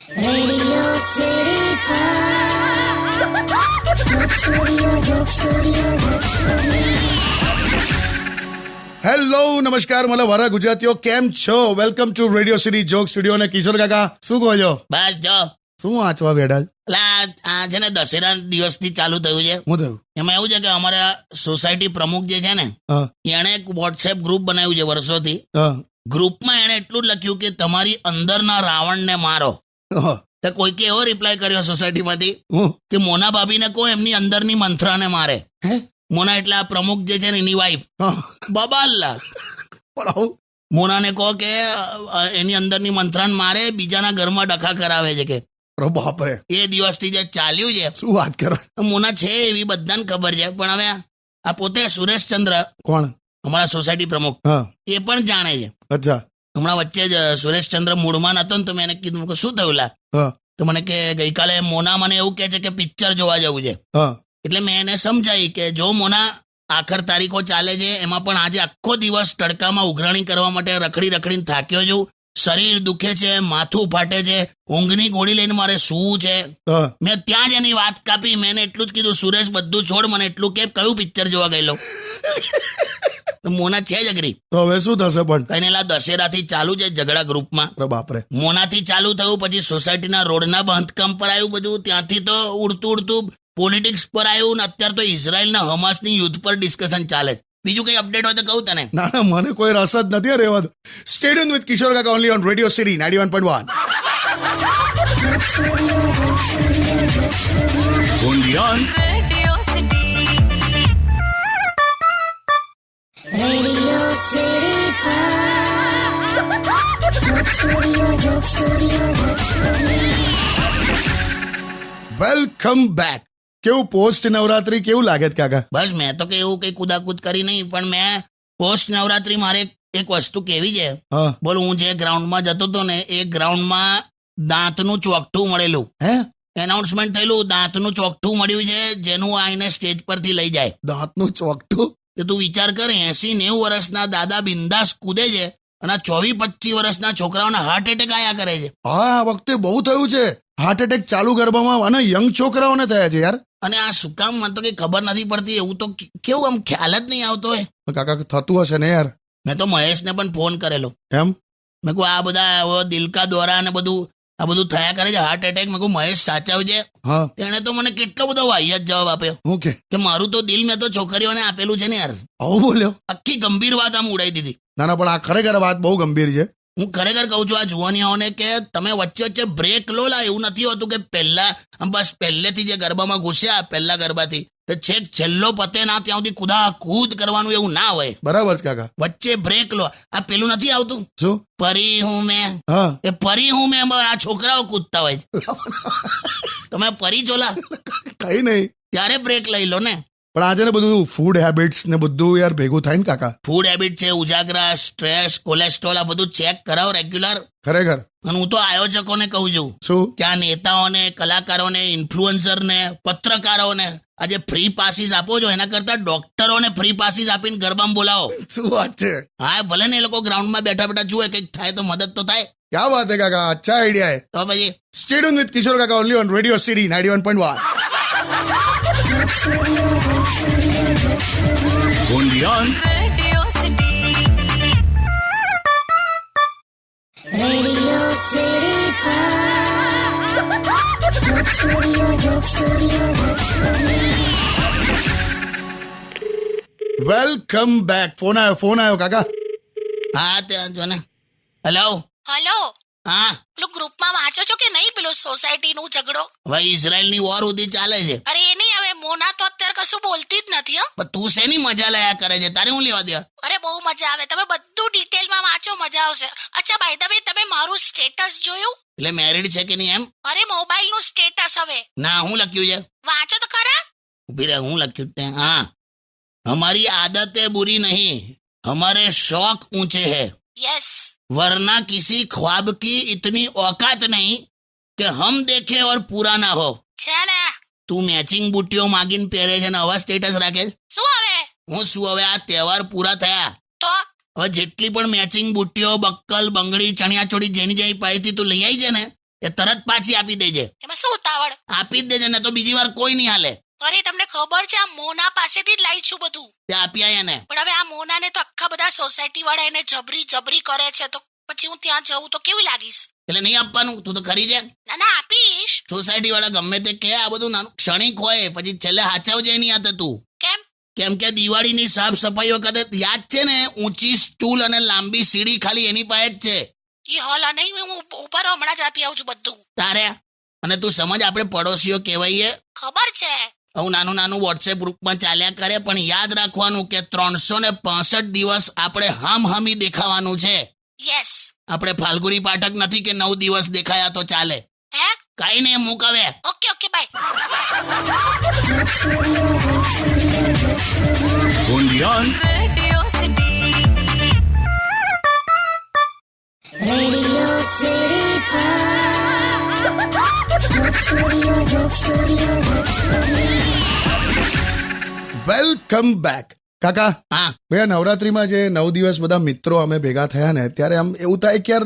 Radio City Pod. Joke Studio, Joke Studio, Joke Studio. Hello નમસ્કાર મને વારા ગુજરાતીઓ કેમ છો? Welcome to radio city joke studio. ને કિશોર કાકા શું કહો છો? બસ જો શું વાંચવા બેઠા? આ છે ને દશેરા દિવસથી ચાલુ થયું છે. શું થયું? એમાં એવું છે કે અમારા સોસાયટી પ્રમુખ જે છે ને હા, એણે એક વોટ્સએપ ગ્રુપ બનાવ્યું છે વર્ષોથી. હા, ગ્રુપમાં એણે એટલું જ લખ્યું કે તમારી અંદરના રાવણને મારો. હા. તો કોઈકે એવો રિપ્લાય કર્યો સોસાયટીમાંથી હું? કે મોના ભાભીને કહો એમની અંદરની મંથરાને મારે. હે? મોના એટલે આ પ્રમુખ જે છે ને એની વાઈફ હા. બબાલ્લા. પણ આવું? મોનાને કહો કે એની અંદરની મંથરાને મારે, બીજાના ઘરમાં ડખા કરાવે છે કે. અરે બાપરે, એ દિવસથી જે ચાલ્યું છે. શું વાત કરો? મોના છે એવી બધાને ખબર છે, પણ હવે આ પોતે સુરેશચંદ્ર કોણ? અમારા સોસાયટી પ્રમુખ હા, એ પણ જાણે છે. અચ્છા. હમણાં વચ્ચે જ સુરેશચંદ્ર મૂળમાં નતો ને તો મેં એને કીધું કે શું થયું લા? હા, તો મને કે ગઈકાલે મોના મને એવું કહે છે કે પિક્ચર જોવા જવું છે. હા. એટલે મેં એને સમજાવી કે જો મોના આખર તારીખો ચાલે છે, એમાં પણ આજે આખો દિવસ તડકામાં ઉઘરાણી કરવા માટે રખડીને થાક્યો છું. શરીર દુખે છે, માથું ફાટે છે, ઊંઘની ગોળી લઈને મારે શું છે. હા. મેં ત્યાં જ એની વાત કાપી. મેં એટલું જ કીધું સુરેશ બધું છોડ, મને એટલું કે કયું પિક્ચર જોવા ગયેલો? તો મોના છે જ અઘરી. તો હવે શું થશે? પણ કઈનેલા દશેરાથી ચાલુ છે ઝઘડા ગ્રુપમાં. અરે બાપરે. મોનાથી ચાલુ થયું, પછી સોસાયટીના રોડના બાંધકામ પર આવ્યું બધું, ત્યાંથી તો ઉડતું પોલિટિક્સ પર આવ્યું, ને અત્યારે તો ઇઝરાયલના હમાસની યુદ્ધ પર ડિસ્કશન ચાલે છે. બીજું કઈ અપડેટ હોય તો કહું તને. ના ના, મને કોઈ રસ જ નથી. રહેવા દો. સ્ટેડિયમ વિથ કિશોર કાકા only on radio city 91.1. Radio City Pod. Joke Studio, Joke Studio, Joke Studio. Welcome back. કેવું પોસ્ટ નવરાત્રી કેવું લાગે છે કાકા? બસ મેં તો કઈ એવું કઈ કુદાકૂદ કરી નહીં, પણ મેં પોસ્ટ નવરાત્રી મારે એક વસ્તુ કેવી છે. હા. બોલ, હું જે ગ્રાઉન્ડમાં જતો હતો ને એ ગ્રાઉન્ડમાં દાંતનું ચોકઠું મળેલું. હે? એનાઉન્સમેન્ટ થયેલું દાંતનું ચોકઠું મળ્યું છે, જેનું આઈને સ્ટેજ પરથી લઈ જાય. દાંતનું ચોકઠું? તો તું વિચાર કર, 80-90 વર્ષના દાદા બિંદાસ કૂદે છે અને 24-25 વર્ષના છોકરાઓને હાર્ટ એટેક આયા કરે છે. હા, આ વખતે બહુ થયું છે હાર્ટ એટેક ચાલુ ગરબામાં, અને યંગ છોકરાઓને થયા છે યાર. અને આ શું કામ મને તો કઈ ખબર નથી પડતી. એવું તો કેવું આમ ખ્યાલ જ નહીં આવતો હોય. કાકા થતું હશે ને યાર. મેં તો મહેશને પણ ફોન કરેલો. એમ? મેં કહું આ બધા દિલકા દ્વારા ને આ બધું થયા કરે છે હાર્ટ એટેક. મેં કહું મહેશ સાચવજે. હા. તેણે તો મને કેટલો બધો વાહિયાત જવાબ આપ્યો હું કે કે મારું તો દિલ મેં તો છોકરીઓને આપેલું છે ને યાર. આવું બોલ્યો? આખી ગંભીર વાત આમ ઉડાઈ દીધી. ના ના, પણ આ ખરેખર વાત બહુ ગંભીર છે. હું ખરેખર કહું છું આ જુવાનિયાઓને કે તમે વચ્ચે બ્રેક લો લા. એવું નથી હોતું કે બસ પહેલેથી જે ગરબામાં ઘૂસ્યા પહેલા ગરબાથી તો છેક છેલ્લો પતે ના ત્યાં સુધી કૂદ કરવાનું એવું ના હોય. બરાબર છે કાકા. વચ્ચે બ્રેક લો. આ પેલું નથી આવતું શું? પરી હું મેં, હા. એ પરી હું મેં આ છોકરાઓ કૂદતા હોય છે. તમે પરી ચોલા કઈ નહીં, ત્યારે બ્રેક લઈ લો ને. પણ આજે ને બધું ફૂડ હેબિટ્સ ને બધું યાર ભેગું થાય ને કાકા. ફૂડ હેબિટ છે, ઉજાગરા, સ્ટ્રેસ, કોલેસ્ટ્રોલ, આ બધું ચેક કરાવો રેગ્યુલર. ખરેખર. અને હું તો આયોજકોને કહું છું શું? કે આ નેતાઓને, કલાકારોને, ઇન્ફ્લુઅન્સરને, પત્રકારોને આજે ફ્રી પાસીસ આપો છો એના કરતા ડોક્ટરોને ફ્રી પાસીસ આપીને ગરબામાં બોલાવો. શું વાત છે? હા, ભલે ને એ લોકો ગ્રાઉન્ડમાં બેઠા જુએ, કંઈક થાય તો મદદ તો થાય. ક્યાં વાત હે કાકા, અચ્છા આઈડિયા હે. તો પછી સ્ટેડિયમ વિથ કિશોર કાકા only on radio city 91.1. Radio City Pod. Joke Studio, Joke Studio, Joke Studio. Welcome back. Phone આવ્યો કાકા. હા ત્યાં જો ને. હેલો. હલો, હા, પેલું ગ્રુપમાં વાંચો છો કે નહીં પેલું સોસાયટીનું ઝઘડો? હવે ઇઝરાયલની વોર સુધી ચાલે છે. અરે એ નહીં, હવે મોના તો અત્યારે કશું બોલતી જ નથી. હો, પણ તું શેની મજા લયા કરે છે? તારે હું લેવા દે? અરે બહુ મજા આવે. તમે બધું ડિટેલમાં વાંચો, મજા આવશે. અચ્છા બાય ધ વે, તમે મારું સ્ટેટસ જોયું? એટલે મેરિડ છે કે નહીં એમ? અરે મોબાઈલનું સ્ટેટસ હવે ના, હું લખ્યું છે? વાંચો તો ખરા. ઉભી રહે, હું લખ્યું તે? હા, हमारी आदतें बुरी नहीं, हमारे शौक ऊंचे हैं, યસ, वरना किसी ख्वाब की इतनी औकात नहीं कि हम देखे और पूरा ना हो. છે ને. તું મેચિંગ બુટ્ટીઓ માગીને પહેરે છે ને આવા સ્ટેટસ રાખે છે? શું હવે? હું શું હવે, આ તહેવાર પૂરા થયા તો હવે જેટલી પણ મેચિંગ બુટ્ટીઓ, બક્કલ, બંગડી, ચણિયાચોળી જેની જેની પાસેથી તું લઈ આવી છે ને એ તરત પાછી આપી દેજે. એમાં શું ઉતાવળ? આપી જ દેજે, ને તો બીજી વાર કોઈ નહીં હાલે. અરે તમને ખબર છે આ મોના પાસેથી જ લાવી છું બધું. તે આપી આયા ને. પણ હવે આ મોનાને તો આખા બધા સોસાયટી વાળા એને જબરી કરે છે, તો પછી હું ત્યાં જઉં તો કેવી લાગીશ? એટલે નહીં આપવાનું, તું તો ખરી છે. ના ના આપીશ. સોસાયટી વાળા ગમે તે કે આ બધું નાનું ક્ષણિક હોય, પછી છેલ્લે હાચવજે નહીં આતે તું. કેમ? કેમ કે દિવાળીની સાફ સફાઈ વખતે યાદ છે ને, ઊંચી સ્ટૂલ અને લાંબી સીડી ખાલી એની પાસે જ છે. એ હોલા નહીં, હું ઉપર હમણાં જ આપી આવું છું બધું. તારે અને તું સમજ, આપણે પડોશીઓ કહેવાઈએ. ખબર છે. હું નાનું નાનું વોટ્સએપ ગ્રુપમાં ચાલ્યા કરે, પણ યાદ રાખવાનું કે 365 દિવસ આપણે હમી દેખાવાનું છે. યસ. આપણે ફાલ્ગુની પાઠક નથી કે 9 દિવસ દેખાયા તો ચાલે. હે? કઈ નહીં, મુકાવે. Okay okay bye. Radio City Joke Studio. Welcome back. કાકા, હા ભૈયા, નવરાત્રીમાં જે 9 દિવસ બધા મિત્રો અમે ભેગા થયા ને, ત્યારે આમ એવું થાય કે યાર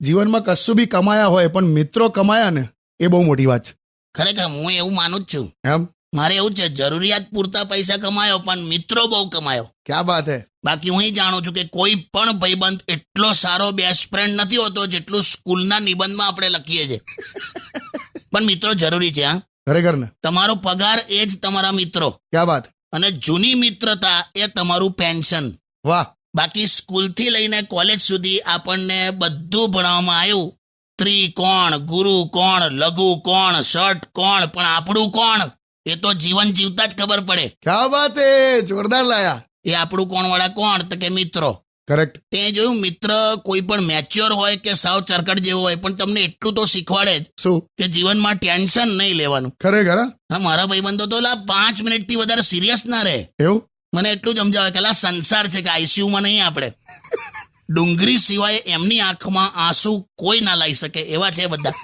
જીવનમાં કશું બી કમાયા હોય પણ મિત્રો કમાયા ને એ બહુ મોટી વાત છે. ખરેખર હું એવું માનું જ છું. એમ મારે એવું છે, જરૂરિયાત પૂરતા પૈસા કમાયો પણ મિત્રો બહુ કમાયો. ક્યાં વાત હે. બાકી હું જાણું છું કે કોઈ પણ ભાઈબંધ એટલો સારો બેસ્ટ ફ્રેન્ડ નથી હોતો જેટલું સ્કૂલના નિબંધમાં આપણે લખીએ છીએ. પણ મિત્રો જરૂરી છે. હા, ખરેખર ને. તમારો પગાર એ જ તમારા મિત્રો, ક્યાં વાત. અને જૂની મિત્રતા એ તમારું પેન્શન. વાહ. બાકી સ્કૂલથી લઈને કોલેજ સુધી આપણને બધું ભણાવવામાં આવ્યું. ત્રિકોણ, ગુરુ કોણ, લઘુ કોણ, શર્ટ કોણ, પણ આપણું કોણ એ તો જીવન જીવતા જ ખબર પડે. ક્યાં વાત હે, જોરદાર લાયા. એ આપણું કોણ વાળા કોણ? તો કે મિત્રો. કરેક્ટ. તે જોયું, મિત્ર કોઈ પણ મેચ્યોર હોય કે સાવ ચરકટ જેવો હોય, પણ તમને એટલું તો શીખવાડે જ શું? કે જીવનમાં ટેન્શન નહીં લેવાનું. ખરેખર. હા, મારા ભાઈબંધો તો 5 મિનિટથી વધારે સિરિયસ ના રહે. એવું મને એટલું જ સમજાવે કે સંસાર છે, કે આઈસીયુમાં નહીં આપણે. ડુંગળી સિવાય એમની આંખમાં આંસુ કોઈ ના લાવી શકે એવા છે બધા.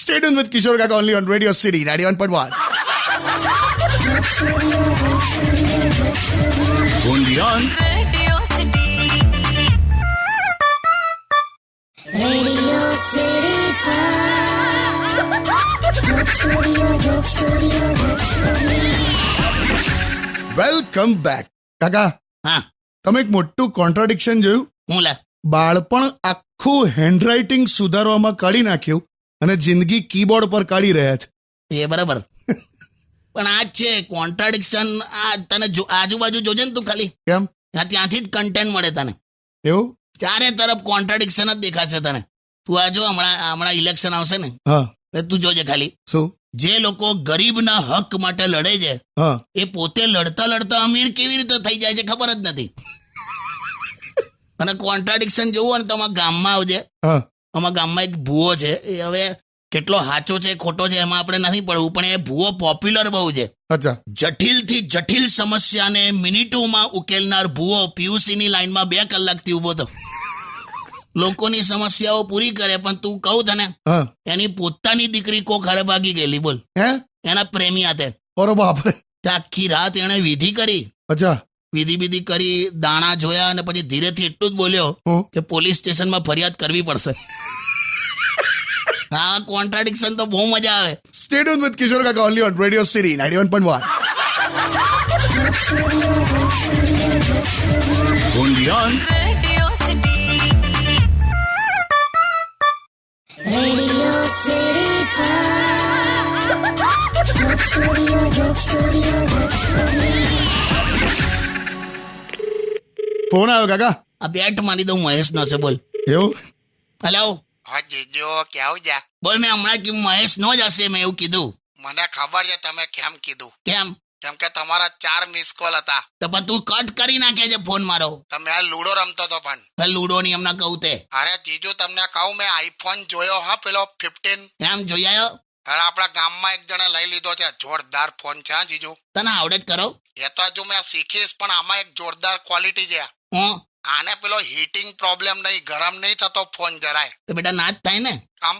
Stay tuned with Kishore Kaka only on Radio City 91.1. Radio City Joke Studio. Welcome back. કાકા, હા, તમે એક મોટું કોન્ટ્રાડિક્શન જોયું. હું લે. બાળપણ આખું હેન્ડરાઇટિંગ સુધારવામાં કાઢી નાખ્યું અને જિંદગી કીબોર્ડ પર કાઢી રહ્યા છે. એ બરાબર. પણ આ જ છે કોન્ટ્રાડિક્શન. આ તને આજુબાજુ જોજે ને તું ખાલી. કેમ? ત્યાંથી જ કન્ટેન્ટ મળે તને. એવું? ચારે તરફ કોન્ટ્રાડિક્શન જ દેખાશે તને. તું આ જો, હમણાં ઇલેક્શન આવશે ને, હા. તું જોજે ખાલી. શું? જે લોકો ગરીબના હક માટે લડે છે, હા. એ પોતે લડતા લડતા અમીર કેવી રીતે થઈ જાય છે ખબર જ નથી. અને કોન્ટ્રાડિક્શન જોવું હોય ને તો અમારા ગામમાં આવજે. હા. અમારા ગામમાં એક ભૂવો છે. એ હવે કેટલો સાચો છે ખોટો છે એમાં આપણે નથી પડવું, પણ એ ભૂવો પોપ્યુલર બહુ છે. અચ્છા. જટિલથી જટિલ સમસ્યાને મિનિટોમાં ઉકેલનાર ભૂવો પીયુસીની લાઈનમાં 2 કલાકથી ઉભો હતો. લોકોની સમસ્યાઓ પૂરી કરે, પણ તું કહું તને, હા. એની પોતાની દીકરી કોક હારે ભાગી ગયેલી. બોલ. હે? એના પ્રેમી હાથે. ઓરો બાપરે. તે આખી રાત એને વિધિ કરી. અચ્છા. વિધિ કરી, દાણા જોયા, અને પછી ધીરેથી એટલું જ બોલ્યો હું? કે પોલીસ સ્ટેશનમાં ફરિયાદ કરવી પડશે. હા, કોન્ટ્રાડિક્શન તો બહુ મજા આવે. Stay tuned with Kishore Kaka only on Radio City 91.1. Radio City Joke Studio. Phone આવ્યો કાકા. આ બેટ મારી દઉં મહેશ નો છે. બોલ. એવું? હેલો. હા જીજો, ક્યાં જા? બોલ. મેં હમણાં કીધું મહેશ નો જ હશે, મેં એવું કીધું. મને ખબર છે તમે કેમ કીધું. કેમ? કેમ કે તમારા 4 મિસ કોલ હતા. તો પણ તું કટ કરી નાખે છે ફોન મારો. તમે આ લૂડો રમતો તો પણ. લૂડો ની હમણાં કહું તે. અરે જીજુ, તમને કહું, મેં આઈફોન જોયો. હા, પેલો 15. એમ જોયાયો? અરે આપણા ગામમાં એક જણે લઈ લીધો છે. જોરદાર ફોન છે. હા જીજુ, તને આવડે જ કરો. એ તો હજુ મેં શીખીશ, પણ આમાં એક જોરદાર ક્વોલિટી છે. હું આને પેલો હીટિંગ પ્રોબ્લેમ નહીં, ગરમ નહીં થતો ફોન જરાય. તો બેટા ના જ થાય ને. આમ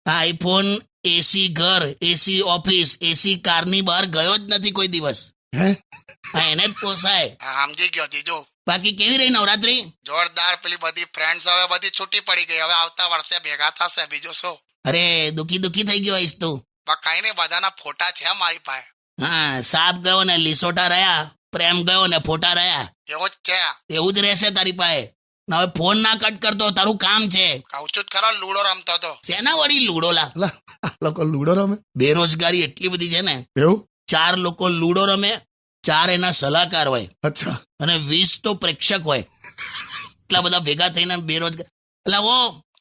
આઈફોન એસી ઘર, એસી ઓફિસ, એસી કારની બહાર ગયો જ નથી કોઈ દિવસ. હે? હા, એને જ પોસાય. હા, સમજી ગયો જીજુ. બાકી કેવી રહી નવરાત્રી? જોરદાર. પેલી બધી ફ્રેન્ડ્સ હવે બધી છૂટી પડી ગઈ. હવે આવતા વર્ષે ભેગા થશે. બીજું શું? અરે દુખી થઈ ગયો હઈશ તું. કઈ નહીં, બધાના ફોટા છે મારી પાસે. હા, સાપ ગયો ને લીસોટા રહ્યા, પ્રેમ ગયો ને ફોટા રહ્યા. એવું જ છે. એવું જ રહેશે તારી પાસે. ને હવે ફોન ના કટ કરતો, તારું કામ છે. કહું છું જ ખરો, લૂડો રમતો હતો. શેના વળી લૂડો લા? અલા, આ લોકો લૂડો રમે બેરોજગારી એટલી બધી છે ને. એવું? 4 લોકો લૂડો રમે, 4 એના સલાહકાર હોય અચ્છા. અને 20 તો પ્રેક્ષક હોય. એટલા બધા ભેગા થઈને બેરોજગાર. એટલે ઓ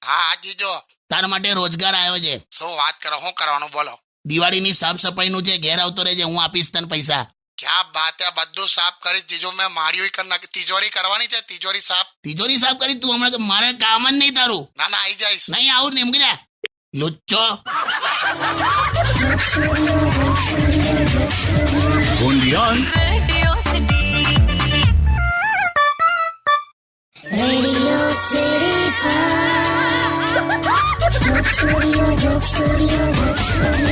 હા જીજો, તાર માટે રોજગાર આવ્યો છે. શું વાત કરો? શું કરવાનું બોલો? દિવાળીની સાફ સફાઈનું છે, ઘેર આવતો રહેજે, હું આપીશ તને પૈસા. ક્યાં બાત છે, બધું સાફ કરીશ જીજો. મેં માળીઓ કરી નાખી. તિજોરી કરવાની છે, તિજોરી સાફ. તિજોરી સાફ કરી તું હમણાં? મારે કામ જ નહીં તારું. ના આવી જઈશ. નહીં આવું ને એમ કે લુચ્ચો. Radio City Joke Studio, Joke Studio, Joke Studio.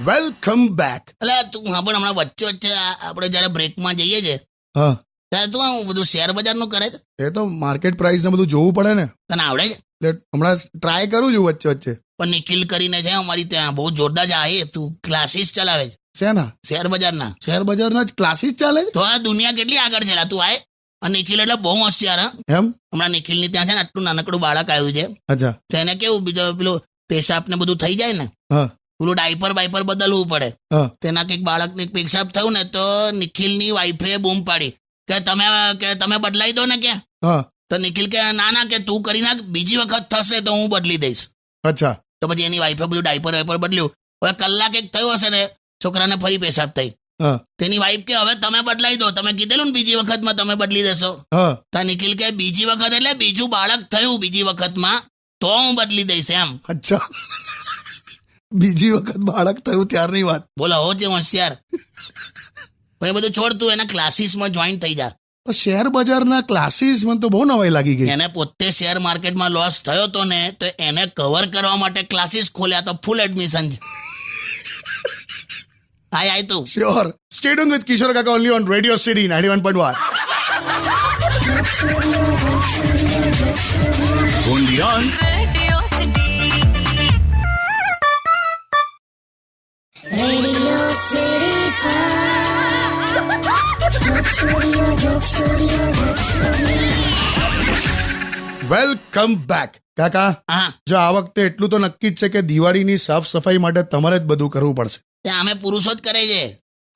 Welcome back. એટલે તું હા, પણ હમણાં વચ્ચે આપણે જયારે બ્રેકમાં જઈએ છે હા, ત્યારે તું આવું બધું શેર બજારનું કરે છે? એ તો માર્કેટ પ્રાઇસ ને બધું જોવું પડે ને, તને આવડે છે? એટલે હમણાં ટ્રાય કરું છું વચ્ચે. પણ નિખિલ કરીને છે અમારી ત્યાં, બહુ જોરદાર છે. તું ક્લાસીસ ચલાવે છે શેના? શેર બજારના. શેર બજારના જ ક્લાસીસ ચાલે છે? તો આ દુનિયા કેટલી આગળ છે લા, તું આય. અને નિખિલ એટલે બહુ હોશિયાર. હા, એમ? હમણાં નિખિલની ત્યાં છે ને આટલું નાનકડું બાળક આવ્યું છે. અચ્છા. તો એને કેવું બીજો પેલું પેશાબ ને બધું થઈ જાય ને, હા પેલું ડાયપર બાયપર બદલવું પડે. હા. તેના કંઈક બાળકને પેશાબ થયું ને તો નિખિલની વાઈફે બૂમ પાડી કે તમે બદલાઈ દો ને કે. હા. તો નિખિલ કે ના કે તું કરી નાખ, બીજી વખત થશે તો હું બદલી દઈશ. અચ્છા. તો પછી એની વાઈફે બધું ડાયપર વાયપર બદલ્યું. હવે કલાક એક થયું હશે ને, છોકરાને ફરી પેશાબ થઈ. હા. તેની વાઈફ કે હવે તમે બદલાઈ દો, તમે કીધેલું ને બીજી વખતમાં તમે બદલી દેશો. હા. તો નિખિલ કે બીજી વખત એટલે બીજું બાળક થયું બીજી વખતમાં તો હું બદલી દઈશ એમ. અચ્છા. બીજી વખત બાળક થયું ત્યારની વાત. બોલો હો છે હોશિયાર. પણ એ બધું છોડ, તું એના ક્લાસીસમાં જોઈન થઈ જા. તો શેર બજારના ક્લાસીસ મને તો બહુ નવાઈ લાગી ગઈ. એને પોતે શેર માર્કેટમાં લોસ થયો તો ને, તો એને કવર કરવા માટે ક્લાસીસ ખોલ્યા, તો ફૂલ એડમિશન છે. આય તું. શ્યોર. સ્ટે ટ્યુન વિથ કિશોર કાકા only on radio city 91.1. Radio City Joke Studio, Joke Studio, Joke Studio. Welcome back. કાકા, હા, જો આ વખતે એટલું તો નક્કી જ છે કે દિવાળીની સાફ સફાઈ માટે તમારે જ બધું કરવું પડશે. ત્યાં અમે પુરુષો જ કરે છે.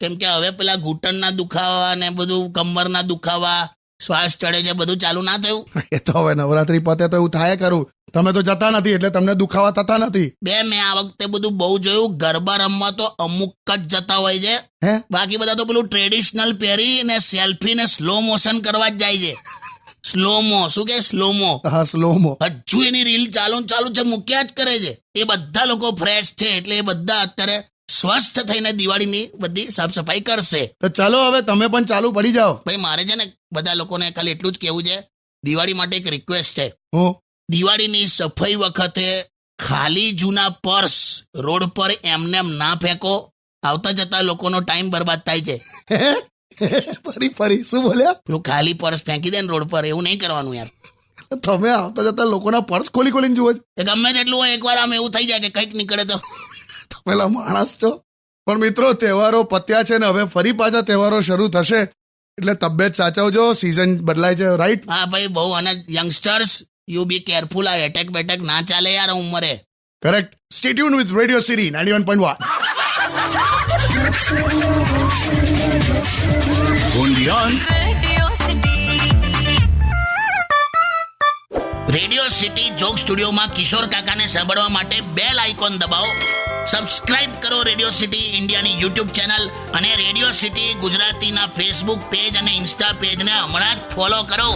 કેમ કે હવે પેલા ઘૂંટણના દુખાવા ને બધું, કમરના દુખાવા, શ્વાસ ચડે છે, બધું ચાલુ ના થયું. એ તો હવે નવરાત્રી પતે તો એવું થાય કરું. તમે તો જતા નથી એટલે તમને દુખાવા થતા નથી. મેં આ વખતે બધું બહુ જોયું. ગરબા રમવા તો અમુક જ જતા હોય છે. હે? બાકી બધા તો પેલું ટ્રેડિશનલ પહેરી ને સેલ્ફી ને સ્લો મોશન કરવા જ જાય છે. સ્લોમો, શું કે સ્લોમો? હા, સ્લોમો. હજુ એની રીલ ચાલુ છે, મૂક્યા જ કરે છે. એ બધા લોકો ફ્રેશ છે એટલે એ બધા અત્યારે સ્વસ્થ થઈને દિવાળીની બધી સાફ સફાઈ કરશે. તો ચાલો હવે તમે પણ ચાલુ પડી જાઓ. ભાઈ મારે છે ને બધા લોકોને ખાલી એટલું જ કહેવું છે, દિવાળી માટે એક રિક્વેસ્ટ છે. હું દિવાળીની સફાઈ વખતે ખાલી જૂના પર્સ રોડ પર એમને એમ ના ફેંકો. આવતા જતા લોકોનો ટાઈમ બરબાદ થાય છે. ફરી શું બોલ્યા? પેલું ખાલી પર્સ ફેંકી દે ને રોડ પર, એવું નહીં કરવાનું યાર. તમે આવતા જતા લોકોના પર્સ ખોલીને જુઓ છો. એ ગમે તેટલું હોય, એકવાર આમ એવું થઈ જાય કે કંઈક નીકળે તો. પેલા માણસ છો. પણ મિત્રો, તહેવારો પત્યા છે ને હવે ફરી પાછા તહેવારો શરૂ થશે એટલે તબિયત સાચવજો. સિઝન બદલાય છે, રાઈટ? હા ભાઈ બહુ. અને યંગસ્ટર્સ, યુ બી કેરફુલ. આ એટેક બેટેક ના ચાલે યાર ઉંમરે. Correct. Stay tune with radio city 91.1. Radio city joke સ્ટુડિયોમાં કિશોર કાકાને સાંભળવા માટે બેલ આઇકોન દબાવો. સબસ્ક્રાઇબ કરો રેડિયો સિટી ઇન્ડિયાની યુટ્યુબ ચેનલ અને રેડિયો સિટી ગુજરાતીના ફેસબુક પેજ અને ઇન્સ્ટા પેજને હમણાં જ ફોલો કરો.